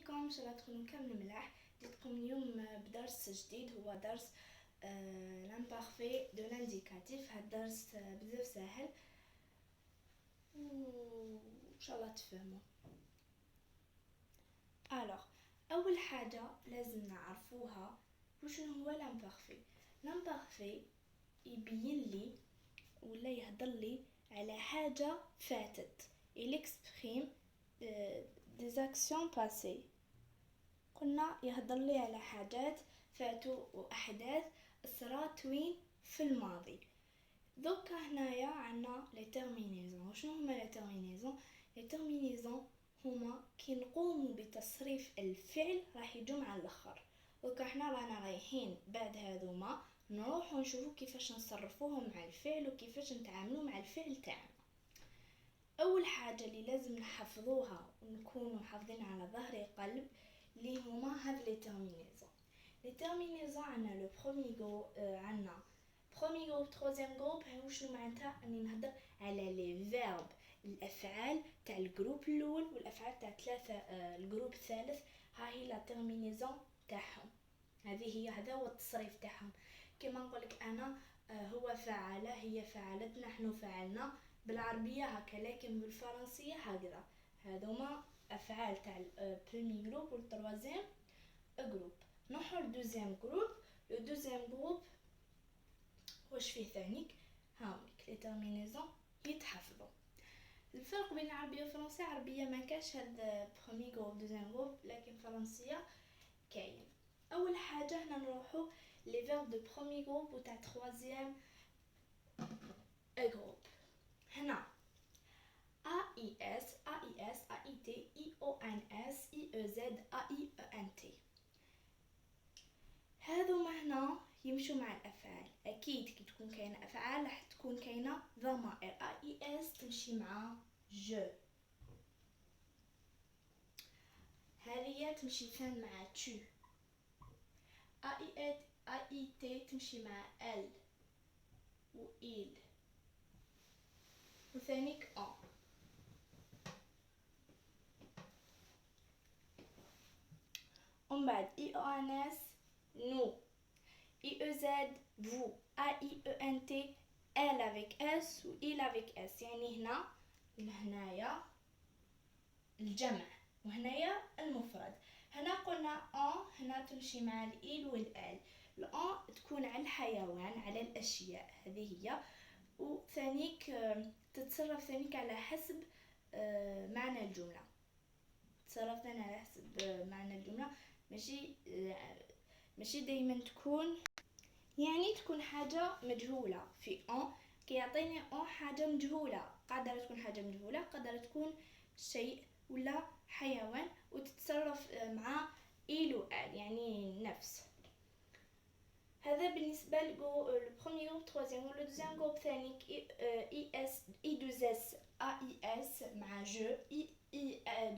بكم ان شاء الله تكونوا كامل ملاح. جيتكم اليوم بدرس جديد، هو درس لامبارفي دو لانديكاتيف. هاد الدرس بزاف ساهل وان شاء الله تفهموا. الوغ اول حاجه لازم نعرفوها وشنو هو لامبارفي. لامبارفي يبين لي ولا يهضر لي على حاجه فاتت، il exprime des actions passées. قلنا يهضر لي على حاجات فاتوا واحداث صرات وين في الماضي. دوكا هنايا عنا لي تيرمينيزون. شنو هما لي تيرمينيزون؟ لي تيرمينيزون هما كي نقوموا بتصريف الفعل راح يجوا مع الاخر. دوكا حنا رانا رايحين بعد هذوما نروحوا نشوفوا كيفاش نصرفوهم مع الفعل وكيفاش نتعاملوا مع الفعل تاعنا. اول حاجه اللي لازم نحفظوها ونكونوا حافظين على ظهر قلب اللي هما هاد لي تيرمينيزون. لي تيرمينيزون عندنا لو بروميي جو، عندنا بروميي جروب، تروزيام جروب. وشنو معناتها؟ اني نهضر على لي فيرب، الافعال تاع الجروب الاول والافعال تاع ثلاثه الجروب الثالث. ها هي لا تيرمينيزون تاعهم، هذا هو التصريف تاعهم. كما نقولك انا هو فعل، هي فعلت، نحن فعلنا. بالعربيه هكا، لكن بالفرنسيه هكذا. هذوما افعال تاع البريمي جروب والتروازيام جروب. نروحو للدوزيام جروب. لو دوزيام جروب واش فيه ثانيك؟ هاوليك لي تيرمينيزون يتحفظوا. الفرق بين العربيه والفرنسيه، عربيه ما كاش هاد برومي جروب دوزيام جروب، لكن فرنسيه كاين. اول حاجه هنا نروحو لي فيرب دو برومي جروب وتاع تروازيام جروب. هنا AIS, AIS, AIT, IONS, IEZ, AIENT. هذوما هنا يمشوا مع الافعال. اكيد كي تكون كاينه افعال راح تكون كاينه ضمائر. AIS تمشي مع جو، هذه تمشي ثان مع تو. AIT تمشي مع ال و إل وثانيك أن. ومن بعد IONS nous, IEZ vous, AIENT elle avec S و il avec S. يعني هنايا الجمع وهنايا المفرد. هنا قلنا ان، هنا تمشي مع الإل والآل. الان تكون على الحيوان، على الاشياء، هذه هي. وثانيك تتصرف ثانيك على حسب معنى الجمله. تصرف ثاني على حسب معنى الجمله، ماشي دايما تكون، يعني تكون حاجه مجهوله. في ان كي يعطيني ان حاجه مجهوله، قادره تكون حاجه مجهوله، قادره تكون شيء ولا حيوان، وتتصرف مع إل و آل، يعني نفس. هذا بالنسبه للبروميي جروب، تروزيام. لو دوزيام جروب ثاني اي دوز اس اي اس مع جو، اي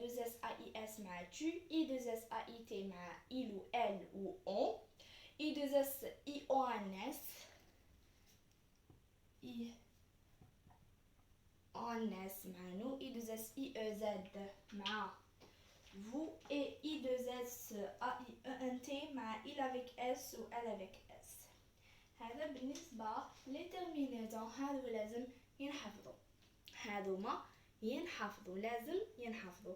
دوز اس اي اس مع تو، اي دوز اس اي تي مع إل و آل و اون، اي دوز اس اي او ان اس، اي ان اس مع نو، اي دوز اس اي او زد مع vous et I2S AIENT مع il avec S و elle avec S. هذا بالنسبة للترمينيزون. هذو لازم ينحفظوا، هذوما ينحفظوا، لازم ينحفظوا.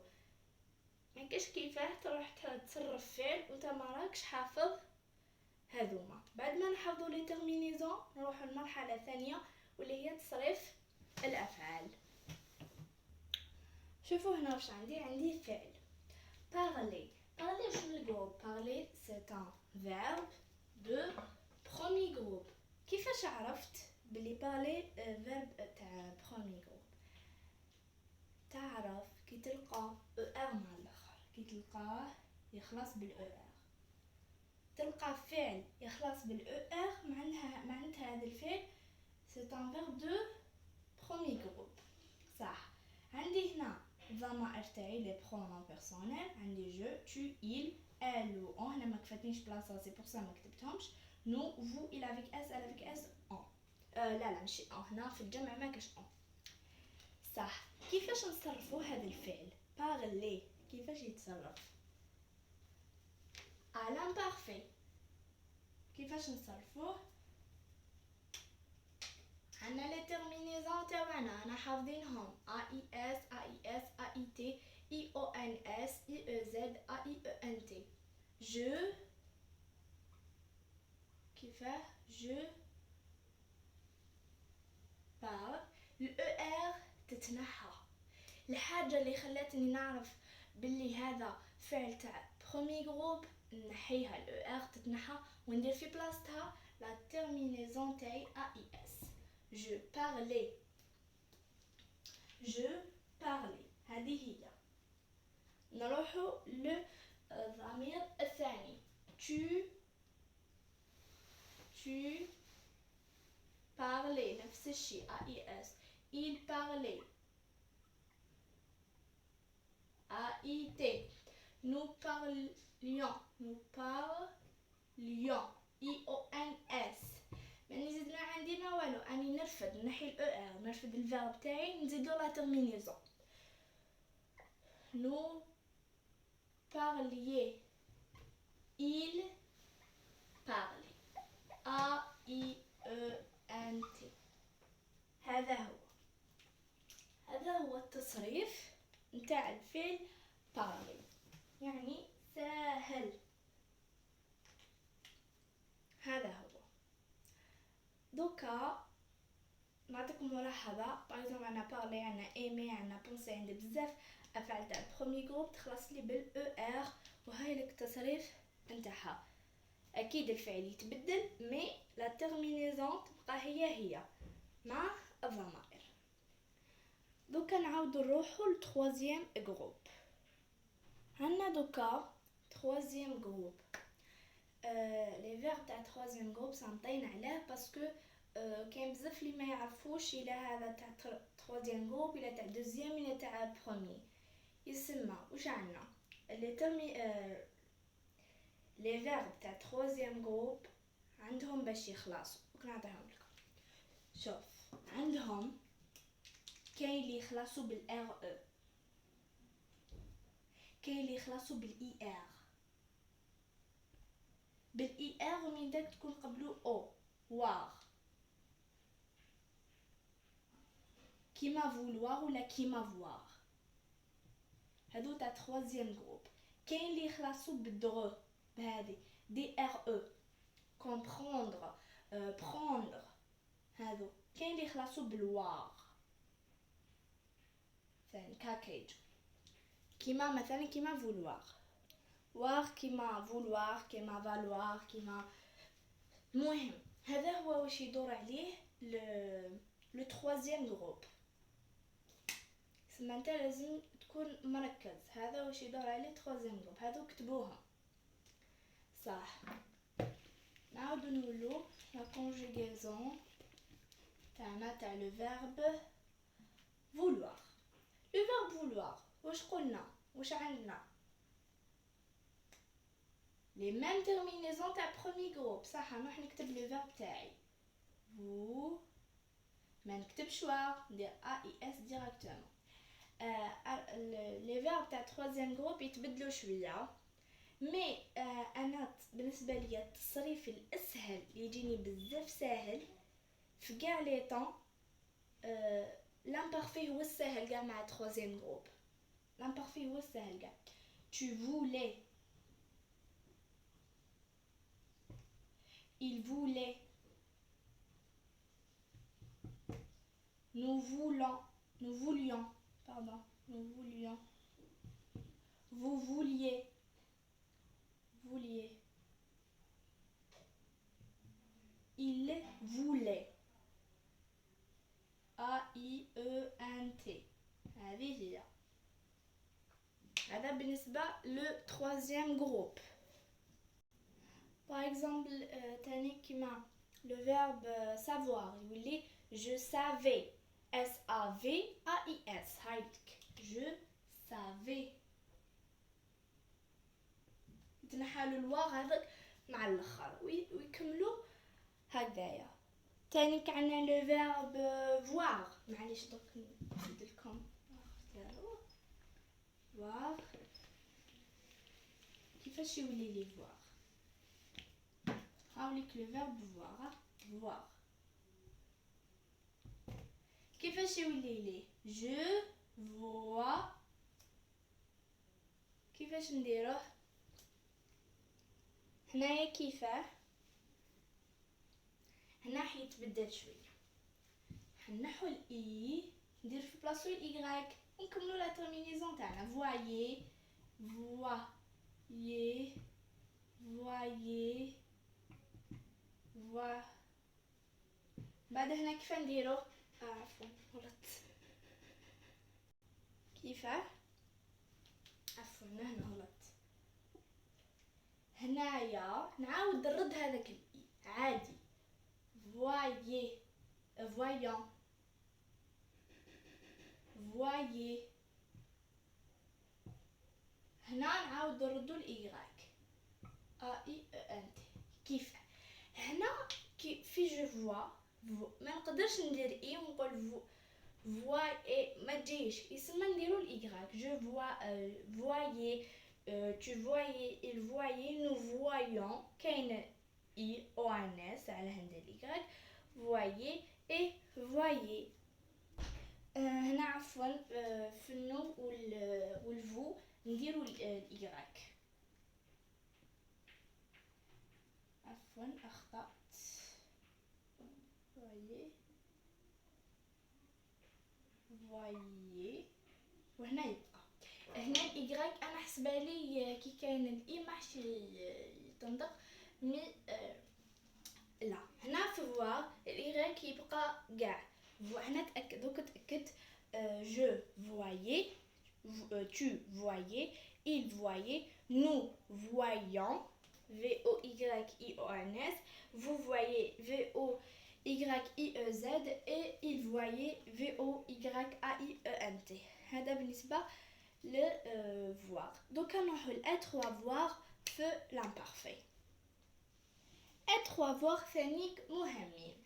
ما كاش كيفاه تروح تصرف فعل وانت ما راكش حافظ هذوما. بعد ما نحفظوا لي ترمينيزون نروحوا للمرحلة الثانية واللي هي تصريف الافعال. شوفوا هنا واش عندي فعل parler. Parler, je le groupe. Parler, c'est un verbe de premier groupe. كيفاش عرفت بلي parler verbe تاع premier groupe؟ تعرف كي تلقى er مع الاخر، كي تلقاه يخلص بالer. تلقى فعل يخلص بالer، معناتها هذا الفعل c'est un verbe de premier groupe. صح. عندي هنا الضمائر تاعي لي برونون بيرسونيل، عندي جو، تو، il، elle و on. هنا ما كفاتنيش بلاصه، سي بور سا ما كتبتهمش. نو، vous، il avec s، elle avec s، on. لا ماشي on، هنا في الجمع ما كاش on. صح. كيفاش نصرفوا هذا الفعل parler؟ كيفاش يتصرف؟ à l'imparfait. كيفاش نصرفوه؟ عنا les terminaisons تاعنا أنا حافظينهم AIS AIS AIT IONS IEZ AIENT. Je كيفاه je parle. الER تتنحى. الحاجة اللي خلتني نعرف باللي هذا فعل تاع برومي جروب نحيها الER تتنحى وندير في بلاصتها لا terminaison تاعي AIS. Je parlais. Je parlais. هذه هي. نروحو للضمير الثاني. Tu parlais. نفس الشيء AIS. Il parlait. AIT. Nous parlions. Nous parlions. IONS. ماني زيد ما عندي ما والو، اني نرفد نحي الER، نرفد الفيرب تاعي نزيدو لا terminaison. Nous parliez. Il parlait. AIENT. هذا هو التصريف نتاع الفعل parler، يعني سهل. هذا هو. دوكا نعطيكم ملاحظة. باغيزومبل عنا بارلي، عنا ايمي، عنا بونسي، عندي بزاف افعال تاع برومي جروب تخلص لي بالER، وهاي لك التصريف نتاعها. اكيد الفعل يتبدل مي لا تيرمينيزون تبقى هي مع الضمائر. دوكا نعاودو نروحو للتروازيام جروب. عنا دوكا تروازيام جروب. لي فيرب تاع تروازيام جروب سنطين عليه باسكو كاين بزاف اللي ما يعرفوش الى هذا تاع تروازيام جروب الى تاع دوزيام الى تاع برومي. يسمى واش عندنا لي فيرب تاع تروازيام جروب عندهم باش يخلصوا. نعطيهم لكم. شوف عندهم كاين اللي يخلصوا بالار او، كاين اللي يخلصوا بالاي ار. بالاي ار ومن داك تكون قبلو او وار، كيما فولوار ولا كيما فوار. هادو تاع تروازيام جروب. كاين اللي يخلصوا بالدرو بهذه دي ار او، كومبروندر، بروندر. هادو كاين اللي يخلصوا بالوار ثاني كاكيج، كيما مثلا كيما فولوار. وار كيما فولوار، كيما فالوار، كيما. المهم هذا هو واش يدور عليه لو تروازيام جروب. سما انت لازم تكون مركز. هذا واش يدور عليه تروازيام جروب. هادو كتبوهم صح. نعاودو نقولو لا كونجوغيزون تاعنا تاع لو فيرب فولوار. لو فيرب فولوار واش قلنا؟ واش عندنا؟ لي ميم تيرمينيزون تاع برومي جروب صح. نروح نكتب لو فيرب تاعي فو، ما نكتبش وار، ندير AIS ديريكتومون. لي فيرب تاع تروازيام جروب يتبدلوا شويه، مي انا بالنسبه ليا التصريف الاسهل اللي يجيني بزاف ساهل في كاع لي طون l'imparfait هو السهل كاع مع تروازيام جروب. l'imparfait هو السهل كاع. tu voulais، il voulait، nous voulions, vous vouliez, il voulait. AIENT. هذه هي. هذا بالنسبة للتروازيام جروب. par exemple تاني كيما le verbe savoir يولي je savais. SAVAIS. هايدك je savais. يتنحالوا الواو هذاك مع الاخر ويكملوا هكذايا. تاني كعنا لو فيرب فوار. معليش دوك نزيد لكم فوار. كيفاش يولي لي فوار؟ هاوليك لو فيرب voir voir كيفاش يولي لي je vois كيفاش نديروه هنايا كيفاه هنا حيتبدل شويه حنحو الاي ندير في بلاصتو الاي ونكملوا لا تيرمينيزون تاعنا voyez voyez voyez voyez بعد هنا كيف نديرو عفوا غلط كيفاه عفوا هنا غلط هنايا نعاود نرد هذاك الاي عادي voyez voyant voyez هنا نعاود نردو الايغراك اي انت كيف هنا في جو فوا ما نقدرش ندير اي ونقول فوا اي ما تجيش يسمى نديرو الايغراك جو فوا voyez tu voyais il voyait nous voyons كاين اي او ان اس على هندير الايغراك voyez et voyez هنا عفوا في النو والفو نديرو الايغراك عفوا اخطأت voyez voyez وهنا يبقى هنا الايغراك انا حسبالي كي كاين الاي ماحش يتنطق مي لا هنا في فوار الايغراك يبقى كاع هنا تاكدت je voyais tu voyais il voyait nous voyons V-O-Y-I-O-N-S vous voyez V-O-Y-I-E-Z et il voyait V-O-Y-A-I-E-N-T هذا بالنسبة ل voir دوكا نروحو ل être و avoir في l'imparfait être و avoir ثانيك مهمين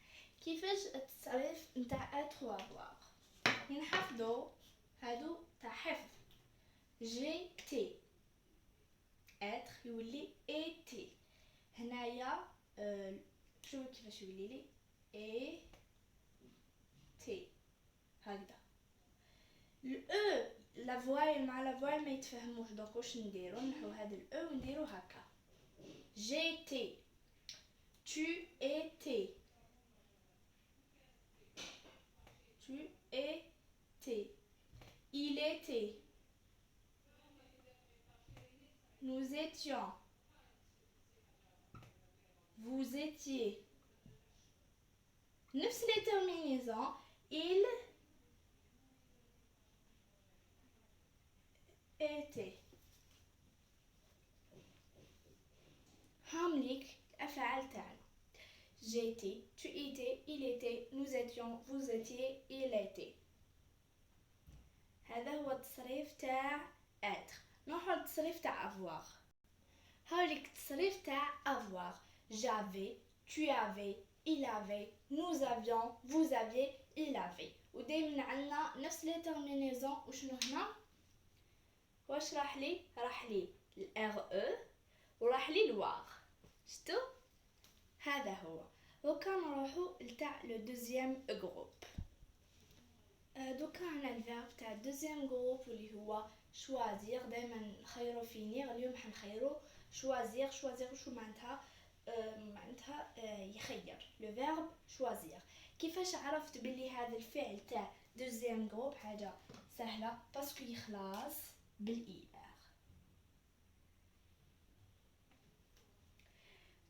كيفاش التصريف نتاع être و avoir نحفظو هادو تاع حفظ جيتي être يولي été هنايا شوفوا كيفاش يولي لي été هكذا الاو لا فوال مع لا فوال ما يتفهموش دونك واش نديرو نحو هذا الاو ونديرو هكا جيتي tu étais tu étais il était nous étions vous étiez نفس les terminaisons il était هامليك الأفعال تاعنا j'étais tu étais il était nous étions vous étiez il était هذا هو التصريف تاع être نروحو للتصريف تاع avoir هاوليك التصريف تاع avoir j'avais tu avais il avait nous avions vous aviez il avait ودايما عندنا نفس لي تيرمينيزون وشنو هنا واش راح لي الار او وراح لي الواغ شتو هذا هو دوكا نروحو لتاع لو دوزيام جروب دوكا هنا الفيرب تاع دوزيام جروب اللي هو شوازير دائما نخيرو فينير اليوم حنخيرو شوازير شو معناتها يخير لو فيرب شوازير كيفاش عرفت بلي هذا الفعل تاع دوزيام جروب حاجه سهله باسكو يخلص بالاي ار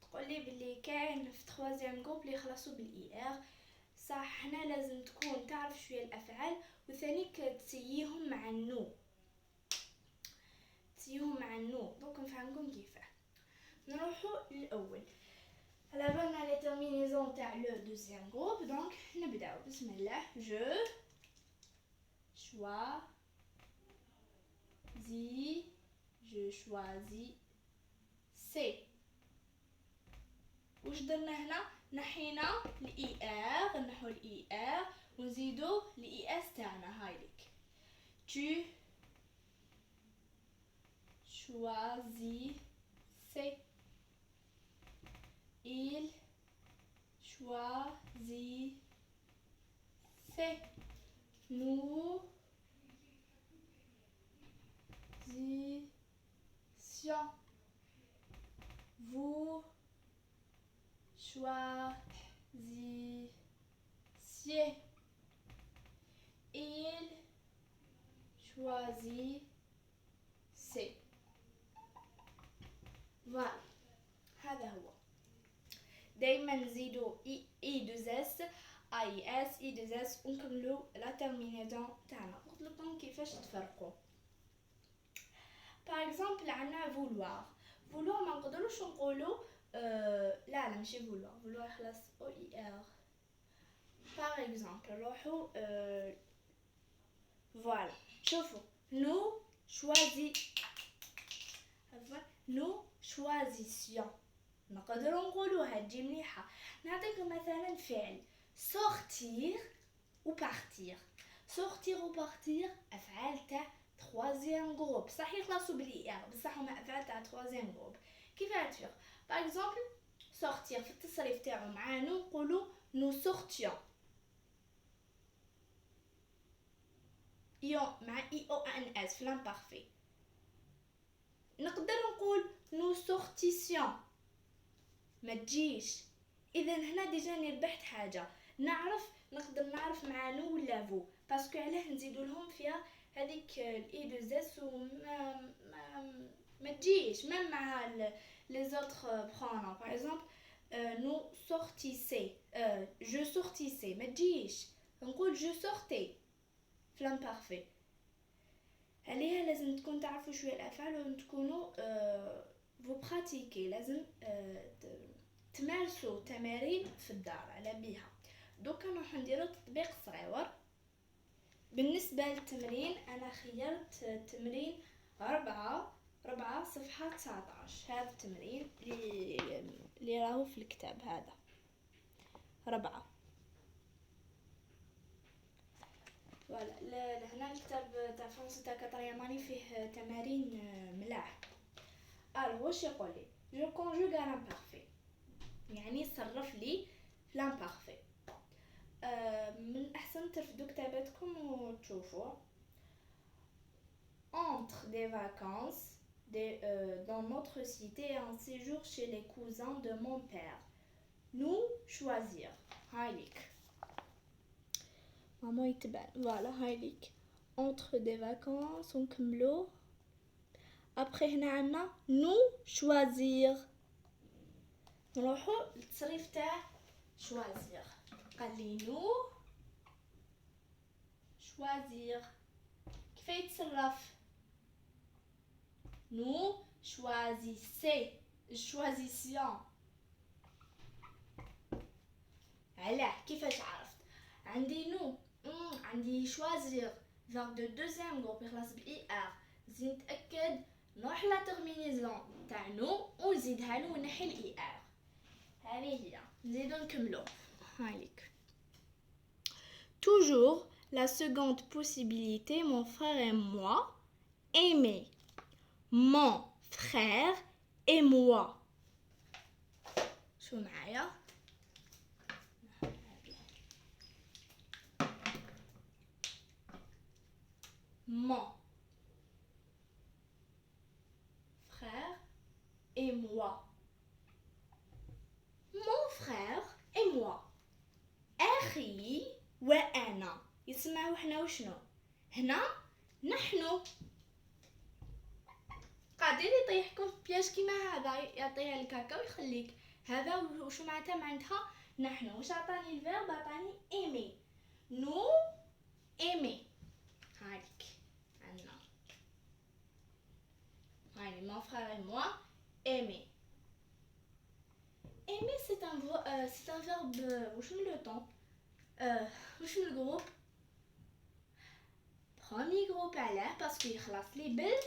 تقولي بلي كاين في تخوازيام جروب اللي يخلصوا بالاي ار صح هنا لازم تكون تعرف شويه الافعال وثانيك تسييهم مع النو دونك نفهمكم كيفاه نروحوا للاول على بالنا لي تيرمينيزون تاع لو دوزيام جروب دونك نبداو بسم الله جو choisis سي واش درنا هنا نحينا الاي ار نحو الاي ار ونزيدو الاي اس تاعنا هايليك tu choisissais il choisissait. Nous issions. Vous choisissiez. Il choisissait. Voilà. هذا هو. دايما نزيدو اي دوز اس اي اس اي دوز اس ونكملو لا تيرمينيزون تاعنا. قلت لكم كيفاش تفرقوا. باغ اكزومبل عندنا فولوار ما نقدروش نقولوا لا ماشي فولوار خلاص او اي ار. باغ اكزومبل نروحوا فوالا شوفوا nous choisissions. نقدروا نقولوها تجي مليحه. نعطيكم مثلا فعل sortir ou partir. sortir ou partir افعال تاع troisième groupe. صح يخلصوا بالاي ار بصح هما افعال تاع troisième groupe. كيفاش تفرق؟ باغ اكزومبل sortir في التصريف تاعو مع نقولوا nous sortions. مع اي او ان اس في l'imparfait. نقدر نقول nous sortissions ما تجيش. اذا هنا ديجا ربحت حاجه. نقدر نعرف مع نو ولا فو باسكو علاه نزيدو لهم فيها هذيك الاي دوز اس ما تجيش ميم مع لي زوتر برونون. باغ اكزومبل nous sortissez je sortissais ما تجيش. نقول je sortais في l'imparfait. عليها لازم تكون تعرفوا شويه الافعال وتكونوا فو براتيكي. لازم تمارسوا تمارين في الدار على بيها. دوكا نروح نديرو تطبيق صغير. بالنسبه للتمرين انا خيرت تمرين 4 صفحه 19. هذا التمرين اللي راهو في الكتاب هذا 4. فوالا هنا الكتاب تاع فرنسا تاع كاترياماني فيه تمارين ملاح. واش يقول لي جو كونجوغ l'imparfait يعني صرف لي l'imparfait. من احسن ترفدوا كتاباتكم وتشوفوا entre des vacances dans notre cité un séjour chez les cousins de mon père. nous choisir. هايليك ماما يتبع. فوالا هايليك entre des vacances ونكملو. après هنا عندنا nous choisir. نروحو للتصريف تاع choisir. قال لي nous choisir كيف يتصرف؟ nous choisissions. علاه كيفاش عرفت؟ عندي nous عندي choisir verbe de deuxième groupe يخلص باي ار. زين نتاكد نروح لا تيرمينيزون تاع نو ونزيدها له ونحي الاي ار. هذه هي. نزيدو نكملو. هايليك toujours la seconde possibilité mon frère et moi aimer. mon frère et moi. شو معايا؟ mon frère et moi. mon frère et moi. أخي وأنا. يسمعوا حنا وشنو؟ هنا نحن. قادر يطيحكم بياش كيما هذا يعطيها لك هكا ويخليك هذا وشو معناتها نحن. واش عطاني الفيرب؟ عطاني ايمي. نو ايمي. هاك عندنا هاي mon frère et moi aimer. aimer c'est un verbe. واش من لو طون واش من الجروب؟ premier groupe علاه باسكو يخلص لي بال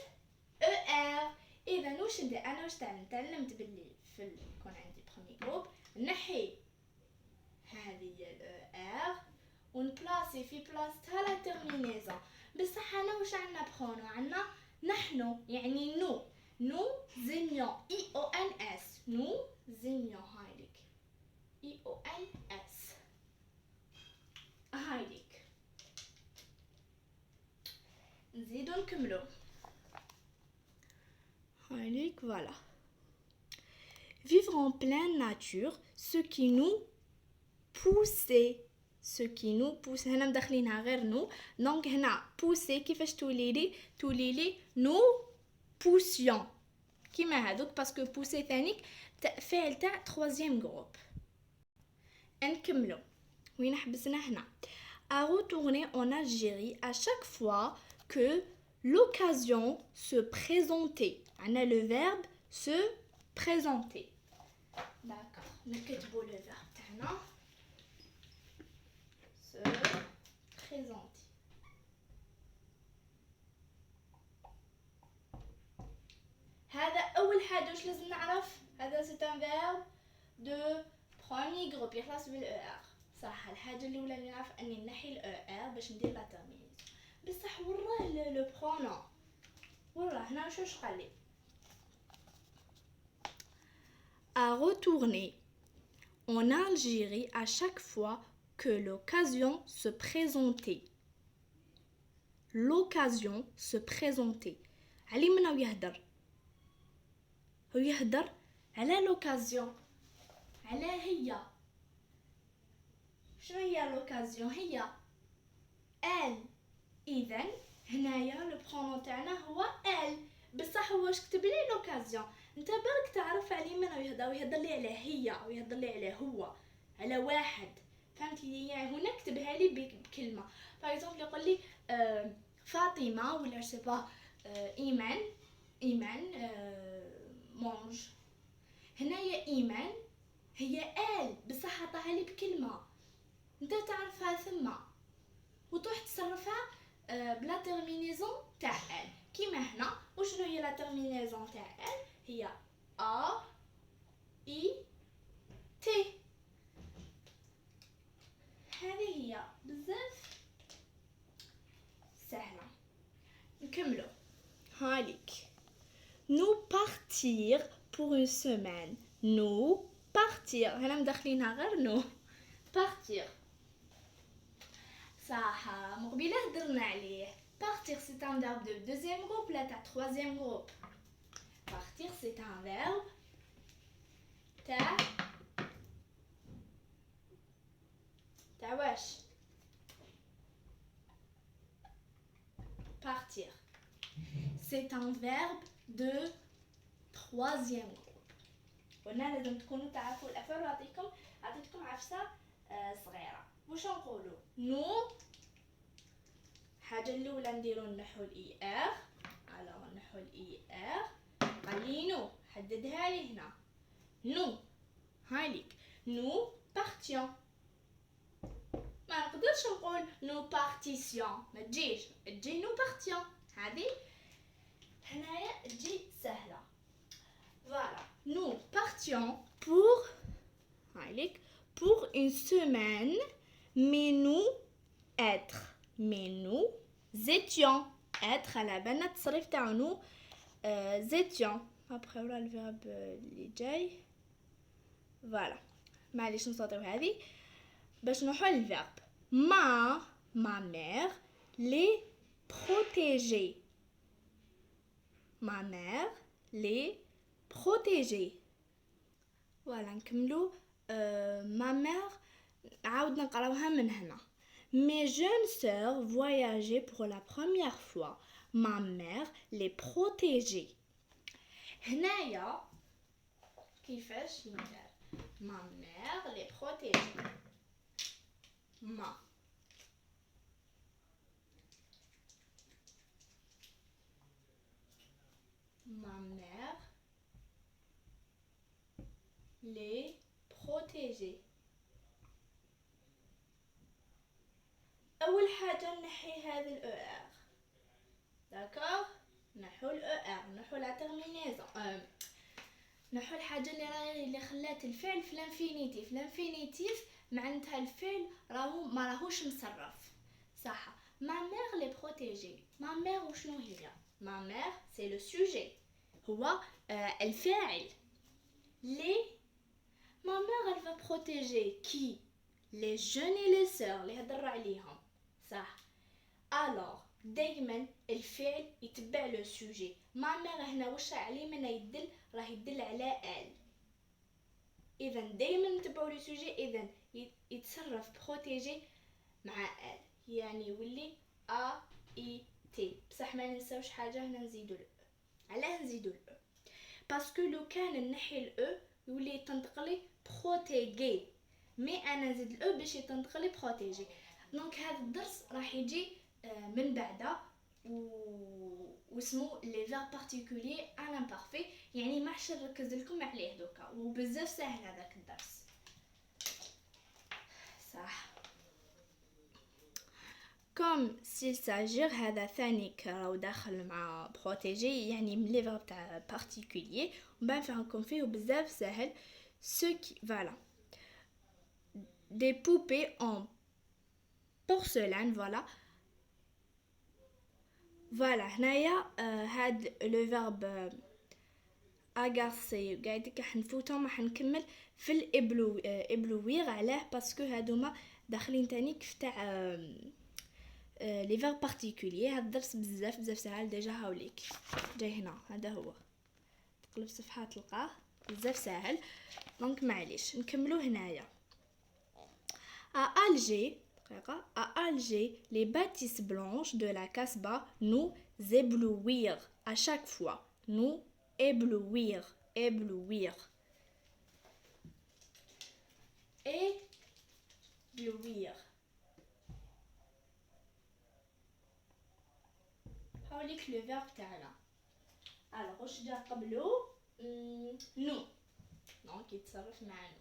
ER. إذا واش ندير أنا؟ واش تعلمت باللي يكون عندي premier groupe نحي هذه ER ونبلاسي في بلاصتها لا تيرمينيزون. بصح أنا واش عندنا برونو؟ عندنا نحن يعني nous aimions. IONS nous aimions. هايليك S. هايليك نزيدو نكملو. هايليك voilà. Vivre en pleine nature, ce qui nous pousse هنا مدخلينها غير نو دونك هنا بوسي كيفاش توليلي نو بوسيون كيما هادوك باسكو بوسي ثانيك فعل تاع تروازيام جروب. نكملو وين حبسنا هنا. à retourner en Algérie à chaque fois que l'occasion se présentait. On a le verbe se présenter. D'accord. نكتبو le verbe تاعنا se présenter. هذا أول حاجة واش لازم نعرف. هذا c'est un verbe de premier groupe يخلص بالER. صح. الحاجة الأولى اللي نعرف أني نحي الER باش ندير لا ترمينيزون. بصح وراه لو برونون وراه هنا واش قالي. à retourner en Algérie à chaque fois que l'occasion se présentait. L'occasion se présentait. علي من هو يهدر على لوكازيون على هي. شنو هي لوكازيون؟ هي ال. اذا هنايا لو برونون تاعنا هو ال بصح هو واش كتب لي لوكازيون. انت برك تعرف علي من يهدر لي على هي ويهدر لي على هو على واحد. فهمتي؟ يعني هنا كتبها لي بكلمه. فايزونبل يقول لي فاطمه ولا سيبا ايمان مونج. هنايا ايمان هي ال بصح عطاها لي بكلمه انت تعرفها ثم وتروح تصرفها بلا تيرمينيزون تاع ال. كيما هنا وشنو هي لا تيرمينيزون تاع ال؟ هي ا اي تي. هذه هي بزاف سهله. نكملو. هاليك nous partir pour une semaine. nous partir هنا مدخلينها غير نو partir. صح. مقبله هدرنا عليه. partir c'est un verbe de deuxième groupe لا تاع troisième groupe. partir c'est un verbe تاع واش partir c'est un verbe de troisième groupe. قلنا لازم تكونوا تعرفوا الافعال. عطيتكم عفسه صغيره. واش نقولوا نو حاجه الاولى نديروا نحو الاي ار. على نحو الاي ار قالينو حددها لي هنا نو. هايليك نو بارتيون. ما نقدرش نقول نو بارتيسيون ما تجي نو بارتيون. هذه هنايا تجي سهله. Voilà, nous partions pour une semaine, mais nous étions être à la بنا التصريف تاعو étions. après voilà le verbe اللي جاي. voilà معليش نسطيو هذه باش نروحوا للverbe. ma mère les protéger. ma mère les protéger. voilà نكملو. ma mère عاود نقراوها من هنا. mes jeunes sœurs voyageaient pour la première fois. ma mère les protéger. هنايا كيفاش ندير ma mère les protéger. ma mère les protéger. أول حاجة نحي هذا الأر. داكوغ نحو الأر نحو لا تيرمينيزون نحو الحاجة اللي خلات الفعل في الانفينيتيف. الانفينيتيف معناتها الفعل ما راهوش مصرف. صح. ma mère les protéger. ma mère وشنو هي؟ ma mère c'est le sujet هو الفاعل. لي ما mère elle va protéger qui les jeunes et les sœurs اللي هضر عليهم صح. alors دايما الفعل يتبع لو سوجي. ما mère هنا واش عليه من يدل راه يدل على ال. اذا دايما نتبعوا لو سوجي. اذا يتصرف بروتيجي مع ال يعني يولي ا اي تي. بصح ما ننساوش حاجه هنا نزيدو ال. علاه نزيدو ال باسكو لو كان نحي ال يولي يتنطق لي بروتيجي مي انا نزيد ال باش يتنطق لي بروتيجي. دونك هذا الدرس راح يجي من بعده واسمو لي فيرب بارتيكولي ا لامبارفي يعني ما حش نركز لكم عليه دوكا وبزاف ساهل هذاك الدرس صح. كوم s'il s'agit هذا ثاني راهو داخل مع بروتيجي يعني من لي فيرب تاع بارتيكولي ومن بعد نفهمكم فيه وبزاف ساهل. ce qui voilà des poupées en porcelaine voilà هنايا هاد لو فيرب اغارسي قاعد راح نفوتهم راح نكمل في الابلوير. علاه باسكو هادوما داخلين تاني كيف تاع لي فيرب بارتيكولي. هاد الدرس بزاف سهل ديجا هاوليك جاي هنا. هذا هو تقلب صفحه تلقاه بزاف سهل. دونك معليش نكملو هنايا. à Alger les bâtisses blanches de la Casbah nous éblouirent à chaque fois. nous éblouir éblouir هاوليك لو فيرب تاعنا. alors واش جا قبلو نو دونك يتصرف معنا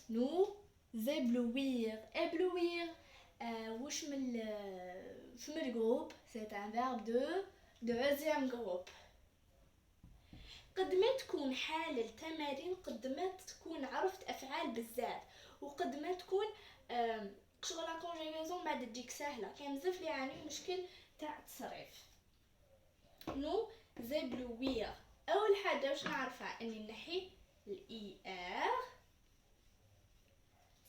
نو éblouir واش من الجروب c'est un verbe de deuxième groupe. قد ما تكون حال التمارين قد ما تكون عرفت افعال بزاف وقد ما تكون شغل لا كونجيغاسيون بعد تجيك سهله. كاين بزاف اللي يعانيو مشكل تاع التصريف. نو زيبلوير اول حاجه واش نعرفها اني نحي الاي ار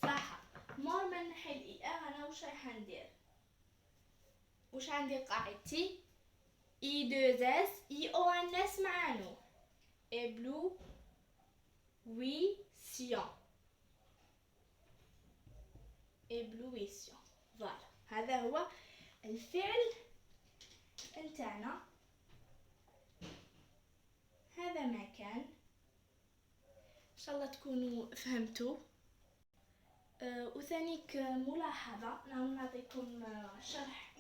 صح. مور ما نحي الاي ار انا واش راح ندير واش عندي قاعدتي اي دو اس اي او ان اس مع نو éblouissant فوالا. هذا هو الفعل نتاعنا. هذا ما كان ان شاء الله تكونوا فهمتوا. وثانيك ملاحظه نعطيكم شرح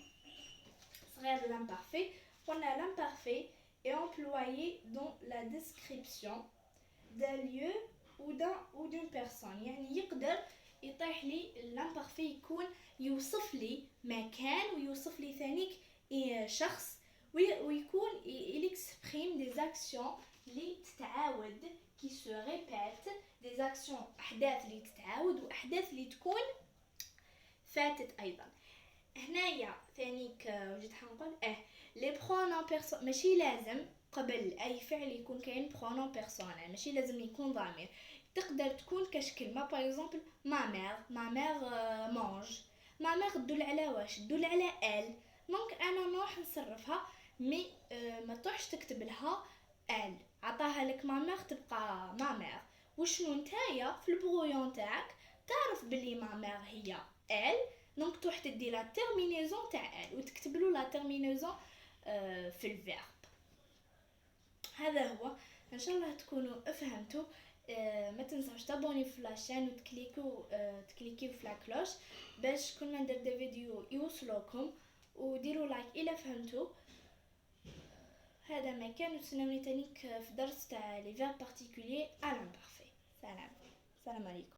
صغير لامبارفي. قلنا l'imparfait est employé dans la description d'un lieu ou d'une personne. يعني يقدر يطيح لي l'imparfait يكون يوصف لي مكان ويوصف لي ثانيك شخص ويكون il exprime des actions اللي تتعاود qui se répètent des actions أحداث اللي تتعاود وأحداث اللي تكون فاتت أيضا. هنايا ثانيك وجيت حنقول لي برونون بيرسون ماشي لازم قبل اي فعل يكون كاين برونون بيرسونال ماشي لازم يكون ضمير. تقدر تكون كاش كلمه باغ اكزومبل ما مير مانج. ما مير تدل على واش تدل على ال. دونك انا نروح نصرفها مي ما تروحش تكتب لها ال عطاها لك ما مير تبقى ما مير. وشنو نتايا في البرويون تاعك تعرف بلي ما مير هي ال. دونك تروح تدي لا تيرمينيزون تاع ال وتكتب له لا تيرمينيزون في الفيرب. هذا هو. ان شاء الله تكونوا فهمتوا. ما تنسوش تابوني في لاشين وتكليكيو في لاكلوش باش كل ما ندير دي فيديو يوصلوكم وديروا لايك الا فهمتوا. هذا ما كان. وتسناوني تانيك في درس تاع لي فيرب بارتيكولي ا لامبارفي. سلام عليكم.